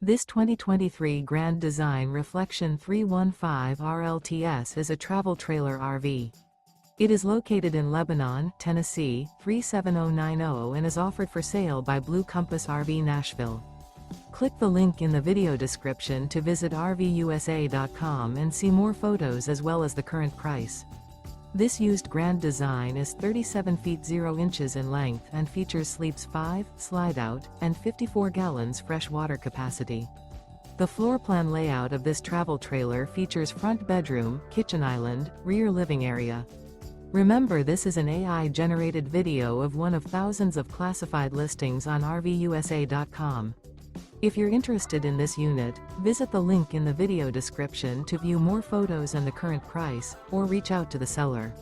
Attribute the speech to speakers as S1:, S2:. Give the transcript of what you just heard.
S1: This 2023 Grand Design Reflection 315 RLTS is a travel trailer RV. It is located in Lebanon, Tennessee, 37090 and is offered for sale by Blue Compass RV Nashville. Click the link in the video description to visit RVUSA.com and see more photos as well as the current price. This used Grand Design is 37 feet 0 inches in length and features sleeps 5, slide-out, and 54 gallons fresh water capacity. The floor plan layout of this travel trailer features front bedroom, kitchen island, rear living area. Remember, this is an AI-generated video of one of thousands of classified listings on RVUSA.com. If you're interested in this unit, visit the link in the video description to view more photos and the current price, or reach out to the seller.